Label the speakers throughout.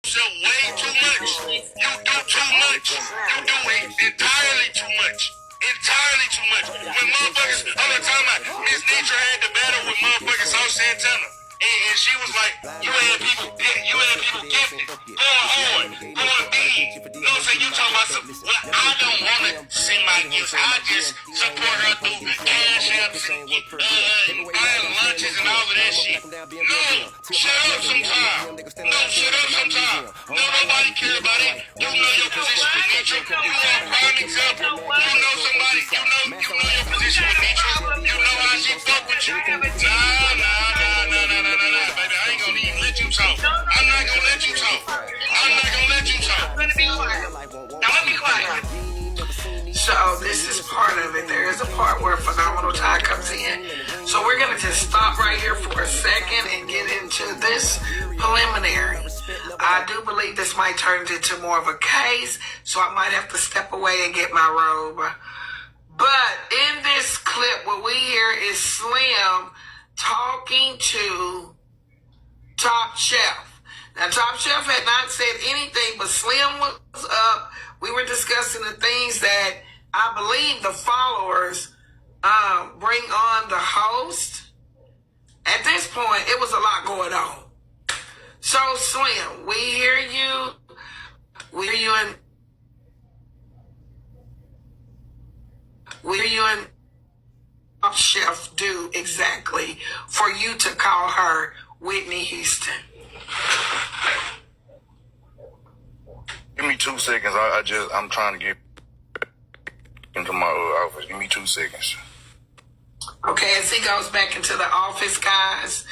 Speaker 1: yourself way too much. You do too much. You do entirely too much. Entirely too much. When motherfuckers, all the time, Miss Netra had the battle with motherfuckers South Santana. And she was like, you had people gifted, going hard, going big. You know what I'm saying? You talking about some, well, I don't want to send my gifts. I just support her through cash apps and buying lunches and all of that shit. No, shut up sometime. No, shut up sometime. No, nobody care about it. You know your position with Netra. You are a prime example. You know somebody, you know your position with Netra. You know how she fuck with you. Nah, baby. I ain't gonna even let you talk. I'm not gonna let you talk. I'm not gonna let you talk.
Speaker 2: I'm gonna be quiet. I'm gonna be quiet. So this is part of it. There is a part where Phenomenal Ty comes in. So we're gonna just stop right here for a second and get into this preliminary. I do believe this might turn into more of a case, so I might have to step away and get my robe. But in this clip, what we hear is Slim talking to Top Chef. Now, Top Chef had not said anything, but Slim was up. We were discussing the things that I believe the followers bring on the host. At this point, it was a lot going on. So, Slim, we hear you. We hear you and Top Chef do exactly for you to call her Whitney Houston.
Speaker 1: Give me 2 seconds. I'm trying to get into my office. Give me 2 seconds.
Speaker 2: Okay, as he goes back into the office, guys,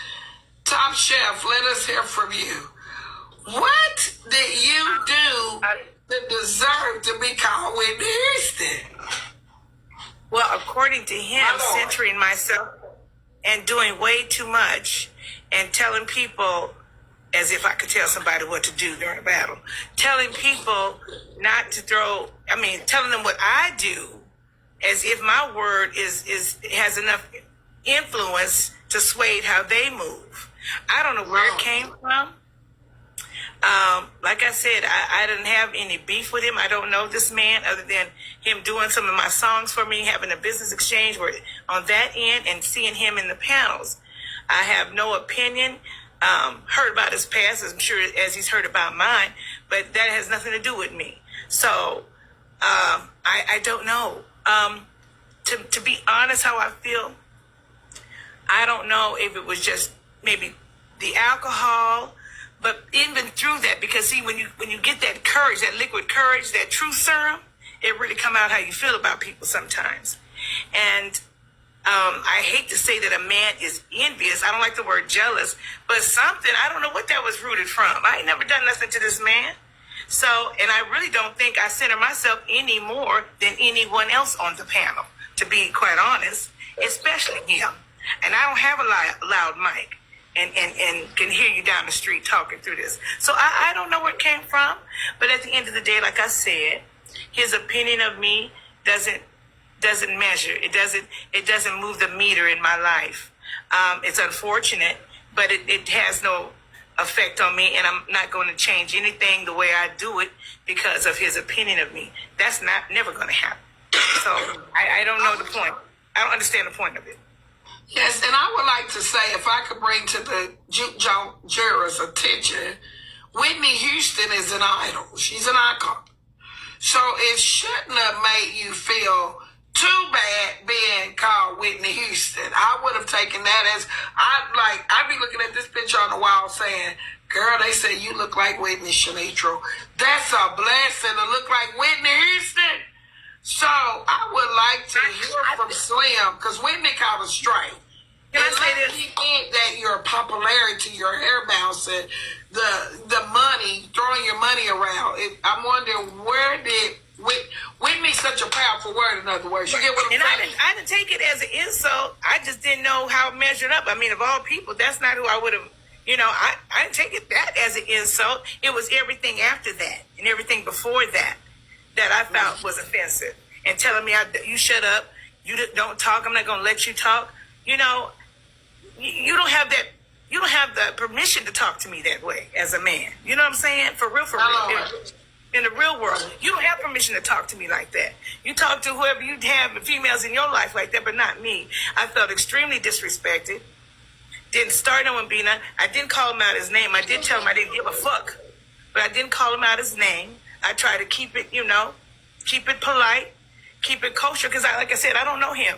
Speaker 2: Top Chef, let us hear from you. What did you do to deserve to be called Whitney Houston?
Speaker 3: Well, according to him, centering myself and doing way too much and telling people, as if I could tell somebody what to do during a battle, telling people not to telling them what I do as if my word has enough influence to sway how they move. I don't know where it came from. Like I said, I didn't have any beef with him. I don't know this man other than him doing some of my songs for me, having a business exchange where on that end and seeing him in the panels. I have no opinion. Heard about his past, I'm sure, as he's heard about mine, but that has nothing to do with me. So I don't know. To be honest, how I feel, I don't know if it was just maybe the alcohol. But even through that, because see, when you get that courage, that liquid courage, that truth serum, it really come out how you feel about people sometimes. And I hate to say that a man is envious. I don't like the word jealous, but something, I don't know what that was rooted from. I ain't never done nothing to this man. So, and I really don't think I center myself any more than anyone else on the panel, to be quite honest, especially him. And I don't have a loud mic. And can hear you down the street talking through this. So I don't know where it came from. But at the end of the day, like I said, his opinion of me doesn't measure. It doesn't move the meter in my life. It's unfortunate, but it has no effect on me, and I'm not going to change anything the way I do it because of his opinion of me. That's never going to happen. So I don't know the point. I don't understand the point of it.
Speaker 2: Yes, and I would like to say, if I could bring to the juke joint jurors' attention, Whitney Houston is an idol. She's an icon. So it shouldn't have made you feel too bad being called Whitney Houston. I would have taken that as, I'd be looking at this picture on the wall saying, girl, they say you look like Whitney Shanitro. That's a blessing to look like Whitney Houston. So I would like to hear from Slim, because Whitney called her straight.
Speaker 3: Can I say this?
Speaker 2: You think that your popularity, your hair bouncing, the money, throwing your money around. I'm wondering, where did Whitney's such a powerful word, in other words. You get what I'm saying?
Speaker 3: I didn't take it as an insult. I just didn't know how it measured up. I mean, of all people, that's not who I would have, I didn't take it that as an insult. It was everything after that and everything before that I felt was offensive. And telling me, you shut up, you don't talk, I'm not going to let you talk. You don't have that You don't have the permission to talk to me that way as a man. You know what I'm saying? For real, for real. In the real world, you don't have permission to talk to me like that. You talk to whoever you have, females in your life like that, but not me. I felt extremely disrespected. Didn't start no one being. I didn't call him out his name. I did tell him I didn't give a fuck, but I didn't call him out his name. I try to keep it, keep it polite, keep it kosher, because like I said, I don't know him.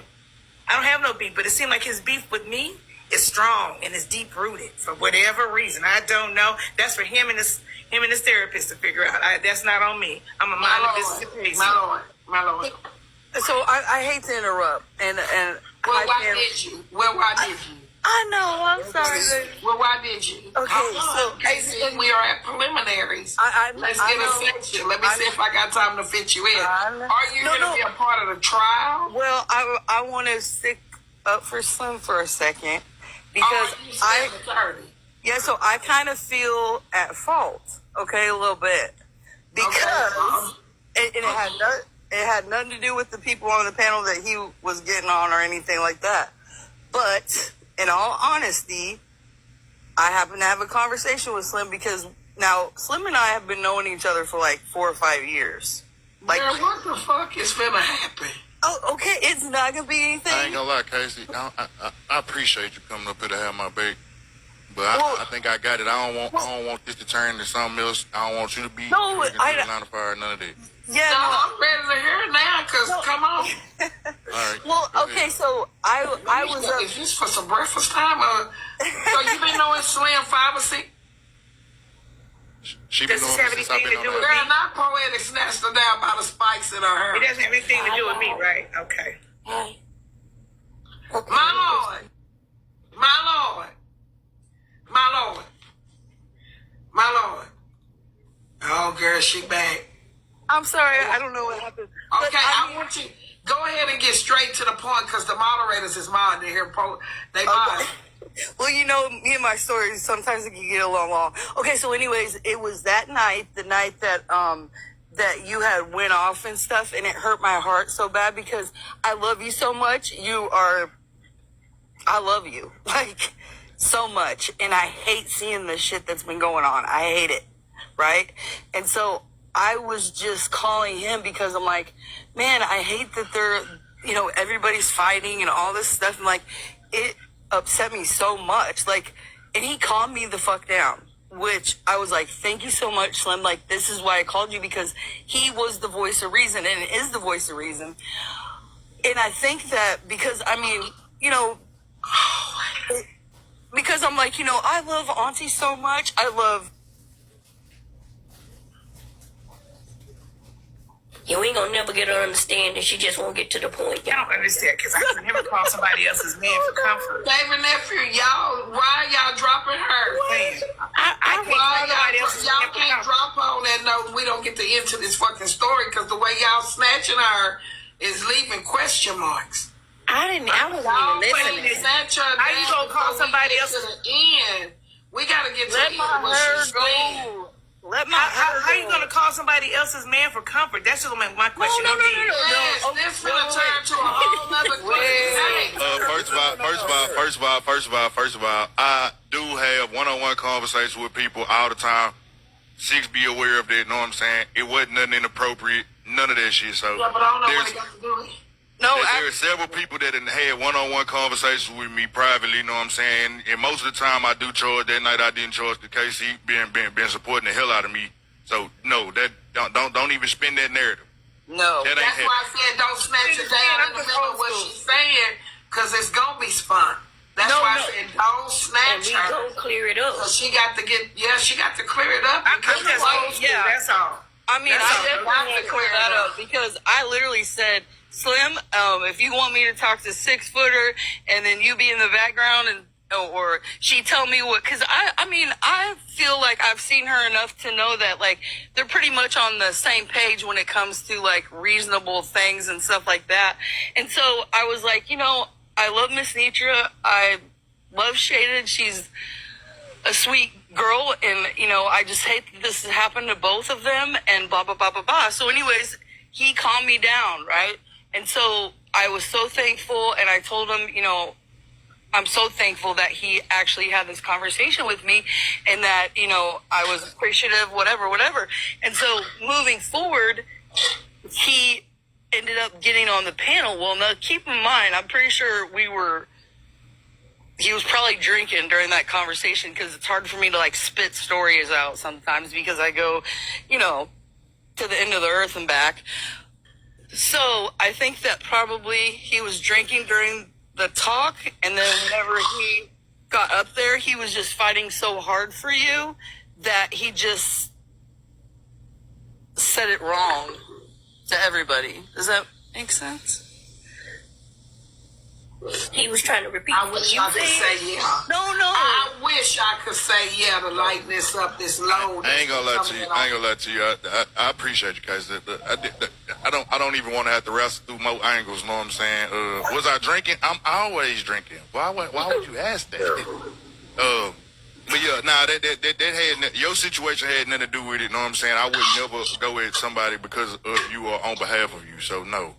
Speaker 3: I don't have no beef, but it seemed like his beef with me is strong and is deep rooted for whatever reason. I don't know. That's for him and his therapist to figure out. That's not on me. I'm a mind of business.
Speaker 2: My lord.
Speaker 4: So I hate to interrupt, and
Speaker 2: well, why did you?
Speaker 4: I know. I'm sorry.
Speaker 2: Well, why did you?
Speaker 4: Okay, so
Speaker 2: Casey, we are at preliminaries. Let's get a section. Let me see if I got time to fit you in. Are you going to be a part of the trial?
Speaker 4: Well, I want to stick up for Slim for a second because so I kind of feel at fault. Okay, a little bit because it had nothing to do with the people on the panel that he was getting on or anything like that, but. In all honesty, I happen to have a conversation with Slim because now Slim and I have been knowing each other for like 4 or 5 years. Like,
Speaker 2: girl, what the fuck is finna happen?
Speaker 4: Oh, okay, it's not gonna be anything.
Speaker 1: I ain't gonna lie, Casey. I appreciate you coming up here to have my baby, but I think I got it. I don't want this to turn into something else. I don't want you to be none of fire, none of that.
Speaker 4: Yeah,
Speaker 2: I'm ready to hear it now. Cause come on.
Speaker 1: All right.
Speaker 4: Well, okay, so I was.
Speaker 2: Is this for some breakfast time? So you been knowing Slim 5 or 6?
Speaker 1: She been knowing me since I've been on
Speaker 2: that. Girl, not poetic snatched her down by the spikes in her hair.
Speaker 3: It doesn't have anything to do with me, right? Okay.
Speaker 2: My lord. Oh, girl, she back.
Speaker 4: I'm sorry, I don't know what happened.
Speaker 2: Okay, I want you go ahead and get straight to the point because the moderators is mine. They hear they mine.
Speaker 4: Well, me and my stories sometimes it can get a little long. Okay, so anyways, it was that night, the night that that you had went off and stuff, and it hurt my heart so bad because I love you so much. I love you like so much, and I hate seeing the shit that's been going on. I hate it, right? And so I was just calling him because I'm like, man, I hate that they're, everybody's fighting and all this stuff. And like, it upset me so much. Like, and he calmed me the fuck down, which I was like, thank you so much, Slim. Like, this is why I called you because he was the voice of reason and is the voice of reason. And I think that because, because I'm like, I love Auntie so much. I love.
Speaker 5: You ain't gonna never get her to understand, and she just won't get to the point.
Speaker 3: I don't understand because I would never call somebody else's man for comfort.
Speaker 2: David nephew, why y'all dropping her?
Speaker 3: I can't call nobody else's man
Speaker 2: y'all
Speaker 3: for
Speaker 2: can't
Speaker 3: comfort.
Speaker 2: drop on that note. We don't get to into this fucking story because the way y'all snatching her is leaving question marks.
Speaker 5: I wasn't even listening.
Speaker 3: How you gonna call somebody else
Speaker 2: to the end? We gotta get to
Speaker 4: Let
Speaker 2: the
Speaker 4: my
Speaker 2: end. What
Speaker 4: hair
Speaker 2: she's saying.
Speaker 4: go.
Speaker 3: How you gonna call somebody else's man for comfort? That's just my question.
Speaker 2: No. Yes, this finna turn to a whole nother
Speaker 1: First of all, I do have one-on-one conversations with people all the time. Six, be aware of that. Know what I'm saying? It wasn't nothing inappropriate. None of that shit. So
Speaker 2: yeah, but I don't know what you got to do.
Speaker 1: There are several people that had one-on-one conversations with me privately, you know what I'm saying? And most of the time I do charge. That night I didn't charge the case. He been supporting the hell out of me. So no, that don't even spin that narrative.
Speaker 4: No.
Speaker 2: That's why I said don't snatch it down in the middle of what she's saying, because it's gonna be spun. That's why I said don't snatch her.
Speaker 5: And we gonna clear it up.
Speaker 2: So she got to clear it up.
Speaker 3: I'm just old school, that's all.
Speaker 4: I mean, I definitely want to clear that up because I literally said, Slim, if you want me to talk to 6-footer and then you be in the background or she tell me what, because I feel like I've seen her enough to know that like they're pretty much on the same page when it comes to like reasonable things and stuff like that. And so I was like, I love Miss Netra. I love Shaded. She's a sweet girl, and I just hate that this has happened to both of them and blah blah blah blah blah. So anyways, he calmed me down, right? And so I was so thankful, and I told him, I'm so thankful that he actually had this conversation with me and that, I was appreciative, whatever. And so moving forward, he ended up getting on the panel. Well, now keep in mind, I'm pretty sure he was probably drinking during that conversation because it's hard for me to like spit stories out sometimes because I go, to the end of the earth and back. So I think that probably he was drinking during the talk, and then whenever he got up there, he was just fighting so hard for you that he just said it wrong to everybody. Does that make sense?
Speaker 5: He was trying to repeat
Speaker 2: I
Speaker 5: what
Speaker 2: wish
Speaker 5: you
Speaker 2: I could
Speaker 5: said.
Speaker 2: say yeah.
Speaker 4: No.
Speaker 2: I wish I could say yeah to lighten this up, this load.
Speaker 6: I ain't gonna lie to you. I appreciate you guys. I don't even want to have to wrestle through more angles. Know what I'm saying? Was I drinking? I'm always drinking. Why would you ask that? But yeah, that had your situation had nothing to do with it. Know what I'm saying? I would never go with somebody because of you or on behalf of you. So no.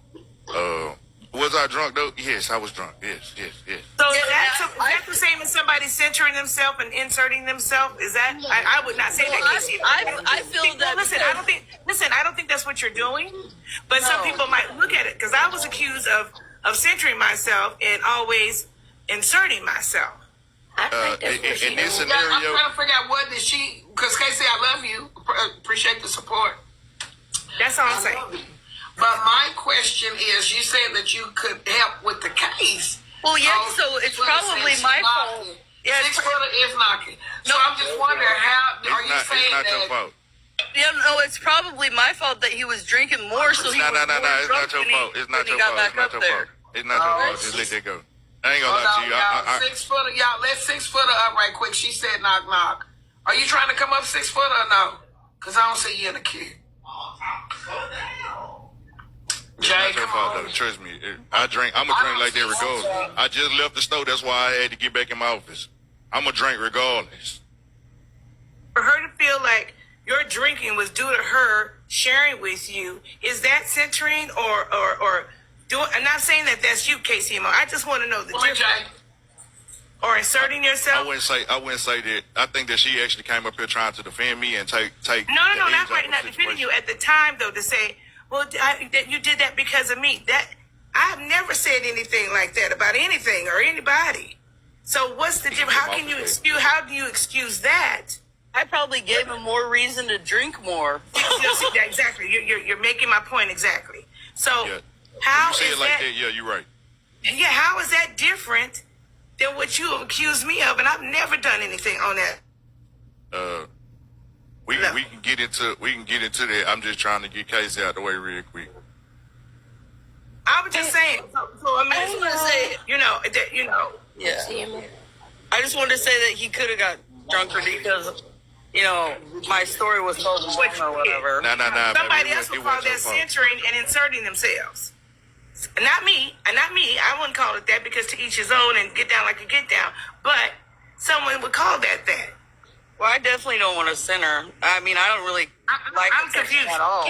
Speaker 6: Was I drunk though? Yes, I was drunk. Yes.
Speaker 3: So is that the same as somebody centering themselves and inserting themselves? Is that I would not say that, Casey.
Speaker 4: I feel that.
Speaker 3: I don't think that's what you're doing. But some people might look at it because I was accused of centering myself and always inserting myself.
Speaker 5: I think that's what she
Speaker 6: in this
Speaker 5: doing.
Speaker 6: scenario,
Speaker 2: I'm trying to figure out what did she, because Casey, I love you. Appreciate the support.
Speaker 3: That's all I'm
Speaker 2: I
Speaker 3: saying.
Speaker 2: love you. But my question is, you said that you could help with the case.
Speaker 4: Well, yeah, so it's probably my fault. Yeah,
Speaker 2: 6 footer is knocking. So I'm just wondering are you saying
Speaker 6: it's not
Speaker 2: that?
Speaker 6: your fault.
Speaker 4: Yeah, no, it's probably my fault that he was drinking more, so he
Speaker 6: No,
Speaker 4: was more
Speaker 6: it's not
Speaker 4: drunk
Speaker 6: your
Speaker 4: when
Speaker 6: fault. It's not
Speaker 4: he
Speaker 6: your
Speaker 4: got
Speaker 6: fault.
Speaker 4: back
Speaker 6: It's not
Speaker 4: up
Speaker 6: your
Speaker 4: there.
Speaker 6: fault. It's not your fault. Just let that go. I ain't gonna lie to you.
Speaker 2: Y'all, 6 footer, y'all, let 6 footer up right quick. She said knock knock. Are you trying to come up 6 footer or no? Because I don't see you in the queue.
Speaker 6: It's not your fault though. Trust me. I'm a drink like that regardless. I just left the store. That's why I had to get back in my office. I'm a drink regardless.
Speaker 3: For her to feel like your drinking was due to her sharing with you, is that centering or doing? I'm not saying that that's you, KCMO. I just want to know the difference. Or inserting yourself.
Speaker 6: I wouldn't say that. I think that she actually came up here trying to defend me and take.
Speaker 3: No, not right. Not defending you at the time though. To say, well, that you did that because of me. That I've never said anything like that about anything or anybody. So what's the difference? How do you excuse that?
Speaker 4: I probably gave him more reason to drink more.
Speaker 3: Exactly. You're making my point exactly. So
Speaker 6: Yeah.
Speaker 3: how
Speaker 6: you say
Speaker 3: is
Speaker 6: it like
Speaker 3: that?
Speaker 6: that? Yeah, you're right.
Speaker 3: Yeah, how is that different than what you have accused me of? And I've never done anything on that.
Speaker 6: We can get into that. I'm just trying to get Casey out the way real quick.
Speaker 3: I was just saying. So I mean,
Speaker 4: I just want to say,
Speaker 3: yeah.
Speaker 5: See him?
Speaker 4: I just wanted to say that he could have got drunker because, my story was so long or whatever.
Speaker 6: Nah.
Speaker 3: Somebody
Speaker 6: baby,
Speaker 3: else would
Speaker 6: it
Speaker 3: call
Speaker 6: wasn't your
Speaker 3: that
Speaker 6: fault.
Speaker 3: centering and inserting themselves. Not me. I wouldn't call it that because to each his own and get down like you get down. But someone would call that.
Speaker 4: Well, I definitely don't want to center. I mean, I don't really like
Speaker 3: I'm
Speaker 4: the sex
Speaker 3: confused.
Speaker 4: at all.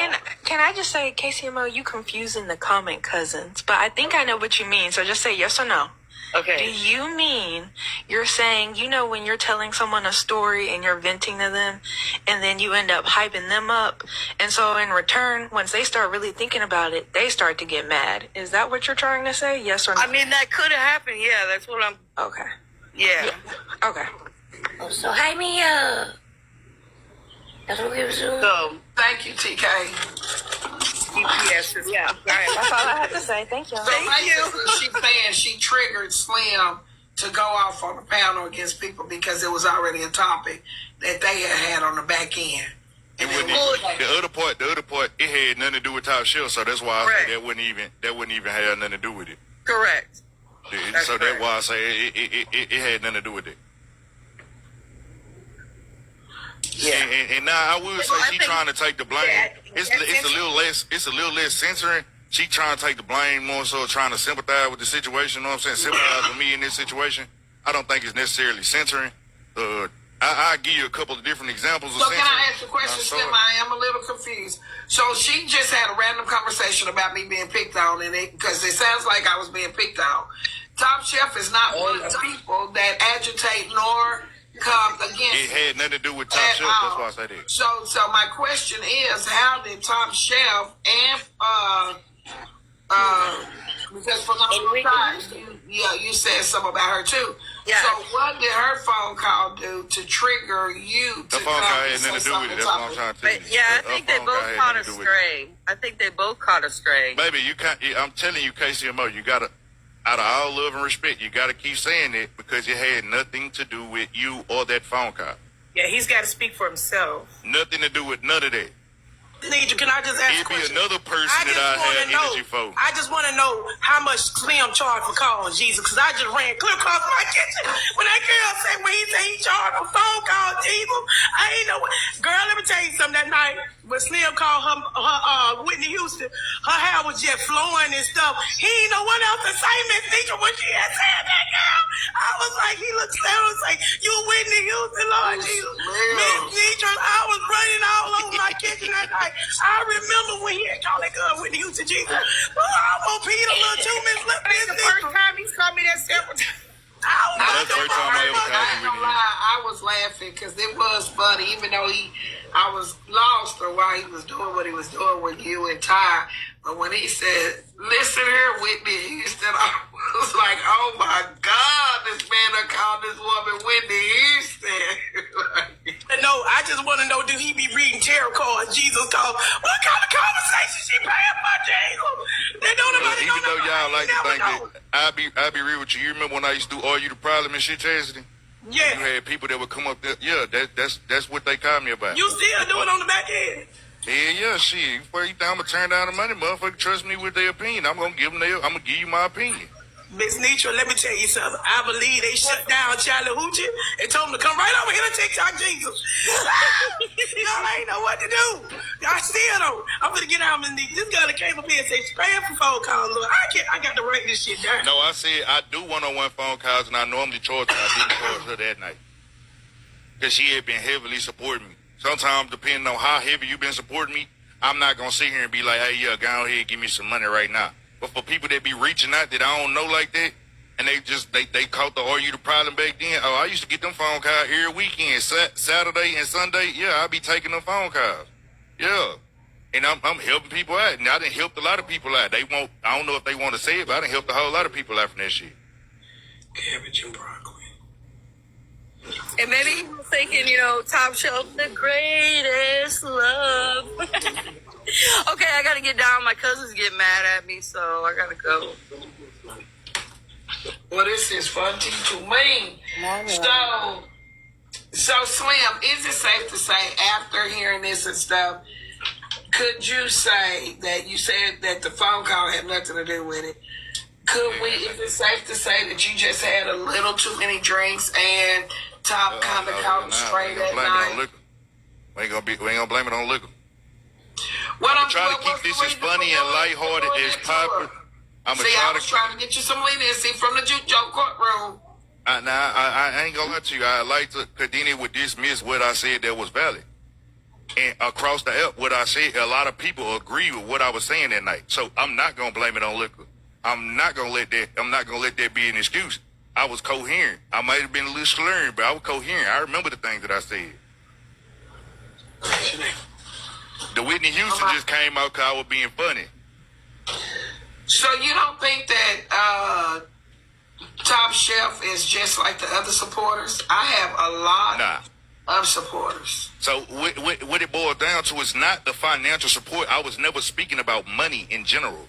Speaker 7: Can I just say, KCMO, you confusing the comment cousins, but I think I know what you mean. So just say yes or no. Do
Speaker 4: Okay.
Speaker 7: you mean you're saying, when you're telling someone a story and you're venting to them and then you end up hyping them up? And so in return, once they start really thinking about it, they start to get mad. Is that what you're trying to say? Yes or no?
Speaker 4: I mean, that could have happened. Yeah, that's what I'm.
Speaker 7: Okay.
Speaker 4: Yeah.
Speaker 7: Okay.
Speaker 5: Oh, so hype me up. That's what we was doing.
Speaker 4: So,
Speaker 2: Thank you, TK.
Speaker 3: Yes.
Speaker 4: yeah.
Speaker 7: All right. That's all I have to say. Thank you.
Speaker 2: So basically, she's saying she triggered Slim to go off on the panel against people because it was already a topic that they had on the back end.
Speaker 6: It
Speaker 2: And
Speaker 6: wouldn't
Speaker 2: it
Speaker 6: even, the other part, it had nothing to do with Top Shelf, so that's why I
Speaker 4: Right.
Speaker 6: say that wouldn't even have nothing to do with it.
Speaker 4: correct.
Speaker 6: So that's why I say it had nothing to do with it.
Speaker 4: Yeah.
Speaker 6: And now I will say
Speaker 4: I
Speaker 6: she
Speaker 4: think
Speaker 6: trying to take the blame. It's a little less censoring. She trying to take the blame more so trying to sympathize with the situation. You know what I'm saying? Sympathize with me in this situation. I don't think it's necessarily censoring. I'll give you a couple of different examples of
Speaker 2: So
Speaker 6: censoring.
Speaker 2: can I ask a question, Slim? I am a little confused. So she just had a random conversation about me being picked on, and because it sounds like I was being picked on. Top Chef is not one of the people that agitate nor come against.
Speaker 6: It had nothing to do with Top Chef. That's why I said that.
Speaker 2: So my question is, how did Top Chef and because from the time you said something about her too.
Speaker 4: Yeah.
Speaker 2: So what did her phone call do to trigger you?
Speaker 6: The phone call had nothing to do with it. That's what I'm trying to tell you.
Speaker 4: But yeah, I think they both caught a stray. I think they both caught a stray.
Speaker 6: Baby, you can't. I'm telling you, KCMO, you gotta, out of all love and respect, you gotta keep saying it because it had nothing to do with you or that phone call.
Speaker 3: Yeah, he's got to speak for himself.
Speaker 6: Nothing to do with none of that.
Speaker 3: Netra, can I just ask
Speaker 6: It'd
Speaker 3: a
Speaker 6: be
Speaker 3: question?
Speaker 6: another person that I had energy for.
Speaker 3: I just want to know how much Slim charged for calling Jesus, because I just ran clear across my kitchen when that girl said, when he said he charged for phone call Jesus. I ain't know what. Girl, let me tell you something. That night when Slim called her Whitney Houston, her hair was just flowing and stuff. He ain't know what else to say, Miss Netra, when she had said that, girl. I was like, he looked down and say, you Whitney Houston, Lord Jesus. Miss Netra, I was running all over my kitchen that night. I remember when he had called that girl Whitney Houston Jesus. Well, I'm gonna Peter little 2 minutes left. This the first time he's called me that several times.
Speaker 6: That's the first time I ever called you
Speaker 2: I ain't gonna
Speaker 6: Whitney.
Speaker 2: lie, I was laughing because it was funny, even though I was lost or why he was doing what he was doing with you and Ty. But when he said, listen here, Whitney Houston, I was like, oh my God, this man done called this woman Whitney Houston.
Speaker 3: No, I just want to know, do he be reading tarot cards? Jesus called. What kind of conversation she paying for, Jesus? They don't nobody
Speaker 6: Even though y'all like to think
Speaker 3: know.
Speaker 6: that, I'll be real with you. You remember when I used to do Are You the Problem and shit, Chastity?
Speaker 3: Yeah.
Speaker 6: You had people that would come up there. Yeah, that's what they called me about.
Speaker 3: You still do it on the back end?
Speaker 6: Yeah, shit. Before you think I'm gonna turn down the money, motherfucker, trust me with their opinion. I'm gonna give you my opinion.
Speaker 3: Miss Netra, let me tell you something. I believe they shut down Charlie Hoochie and told him to come right over here to TikTok Jesus. Y'all ain't know what to do. I still don't. I'm gonna get out, Miss Netra. This girl that came up here and said, spray up for phone calls. Look, I got to write this shit down.
Speaker 6: No, I said I do one-on-one phone calls, and I normally charge her. I didn't charge her that night because she had been heavily supporting me. Sometimes, depending on how heavy you've been supporting me, I'm not gonna sit here and be like, hey, yeah, go ahead, give me some money right now. But for people that be reaching out that I don't know like that, and they caught the Are You the Problem back then. Oh, I used to get them phone calls every weekend, Saturday and Sunday. Yeah, I be taking them phone calls. Yeah, and I'm helping people out, and I done helped a lot of people out. I don't know if they want to say it, but I done helped a whole lot of people out from that shit.
Speaker 3: Cabbage and broccoli.
Speaker 4: And maybe he was thinking, Top Shelf, the greatest love. Okay, I gotta get down. My cousins get mad at me, so I gotta go.
Speaker 2: Well, this is fun to me. So Slim, is it safe to say after hearing this and stuff, could you say that you said that the phone call had nothing to do with it? Is it safe to say that you just had a little too many drinks and Top kind of caught straight that night?
Speaker 6: We ain't gonna blame it on liquor.
Speaker 2: I'm
Speaker 6: trying to keep this as funny and lighthearted as possible.
Speaker 2: I was trying to get you some leniency from the JUCO courtroom.
Speaker 6: I ain't gonna lie to you. I like to, cause then it would dismiss what I said that was valid. And across the app, what I said, a lot of people agree with what I was saying that night. So I'm not gonna blame it on liquor. I'm not gonna let that be an excuse. I was coherent. I might have been a little slurring, but I was coherent. I remember the things that I said. The Whitney Houston just came out because I was being funny.
Speaker 2: So you don't think that Top Chef is just like the other supporters? I have a lot of supporters.
Speaker 6: So what it boils down to is not the financial support. I was never speaking about money in general.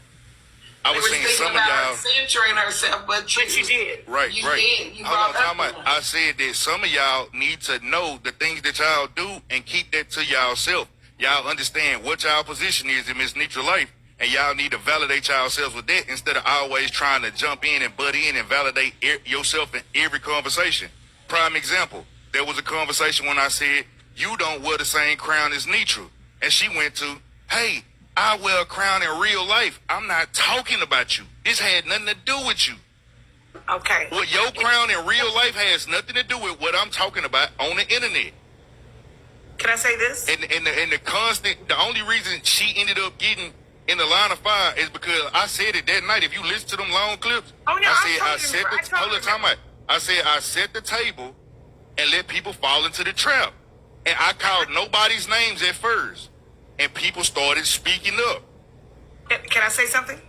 Speaker 6: I was saying some of y'all
Speaker 2: centering herself, but you did.
Speaker 6: Right.
Speaker 2: Did. You
Speaker 6: Hold on, time out. I said that some of y'all need to know the things that y'all do and keep that to y'allself. Y'all understand what y'all position is in Miss Netra life, and y'all need to validate yourselves with that instead of always trying to jump in and butt in and validate yourself in every conversation. Prime example, there was a conversation when I said, you don't wear the same crown as Netra. And she went to, hey, I wear a crown in real life. I'm not talking about you. This had nothing to do with you.
Speaker 3: Okay.
Speaker 6: Well, your crown in real life has nothing to do with what I'm talking about on the internet.
Speaker 3: Can I say this?
Speaker 6: And the only reason she ended up getting in the line of fire is because I said it that night. If you listen to them long clips,
Speaker 3: Oh, no,
Speaker 6: I said I set the table and let people fall into the trap. And I called nobody's names at first. And people started speaking up.
Speaker 3: Can I say something?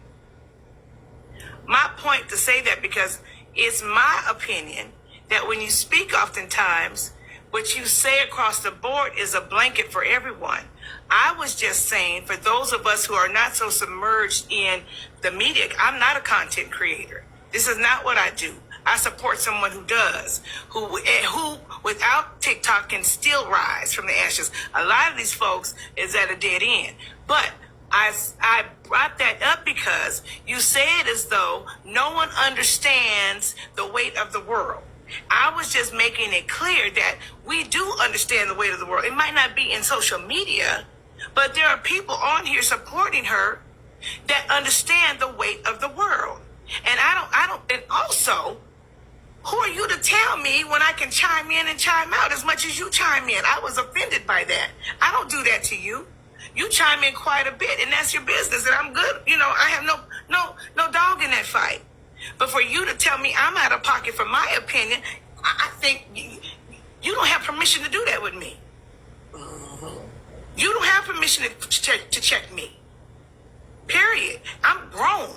Speaker 3: My point to say that because it's my opinion that when you speak oftentimes, what you say across the board is a blanket for everyone. I was just saying, for those of us who are not so submerged in the media, I'm not a content creator. This is not what I do. I support someone who does, who without TikTok can still rise from the ashes. A lot of these folks is at a dead end. But I brought that up because you say it as though no one understands the weight of the world. I was just making it clear that we do understand the weight of the world. It might not be in social media, but there are people on here supporting her that understand the weight of the world. And and also, who are you to tell me when I can chime in and chime out as much as you chime in? I was offended by that. I don't do that to you. You chime in quite a bit, and that's your business, and I'm good. You know, I have no dog in that fight. But for you to tell me I'm out of pocket for my opinion, I think you don't have permission to do that with me. You don't have permission to check me. Period. I'm grown,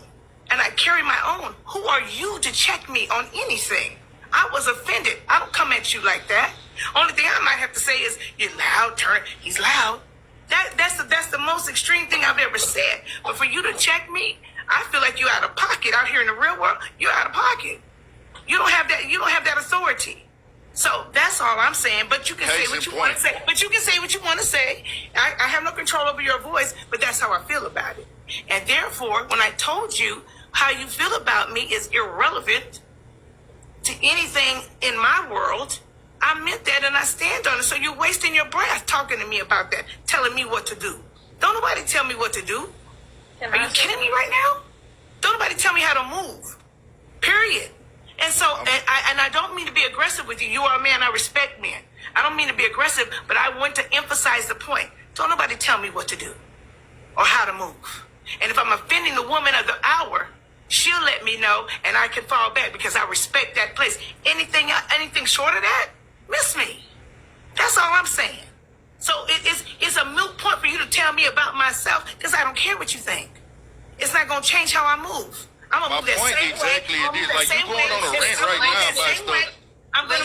Speaker 3: and I carry my own. Who are you to check me on anything? I was offended. I don't come at you like that. Only thing I might have to say is, you're loud, he's loud. That's the most extreme thing I've ever said. But for you to check me, I feel like you're out of pocket. Out here in the real world, you're out of pocket. You don't have that authority. So that's all I'm saying. But you can say what you want to say. But you can say what you want to say. I have no control over your voice, but that's how I feel about it. And therefore, when I told you how you feel about me is irrelevant to anything in my world, I meant that and I stand on it. So you're wasting your breath talking to me about that, telling me what to do. Don't nobody tell me what to do. Are you kidding me right now? Don't nobody tell me how to move. Period. And so, and I don't mean to be aggressive with you. You are a man. I respect men. I don't mean to be aggressive, but I want to emphasize the point. Don't nobody tell me what to do or how to move. And if I'm offending the woman of the hour, she'll let me know and I can fall back because I respect that place. Anything short of that, miss me. That's all I'm saying. So it's a moot point for you to tell me about myself because I don't care what you think. It's not going to change how I move. I'm going to move that same way.
Speaker 6: My point exactly is this. Like, you going on a rant right now about stuff.